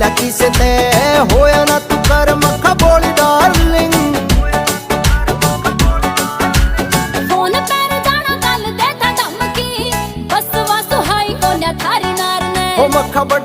ला किसे ते होया ना तू कर मखा बोली डार्लिंग। फोन पर जाना गल देता धमकी बस वा सुहाई को न्या थारी नार ने ओ मखा बड़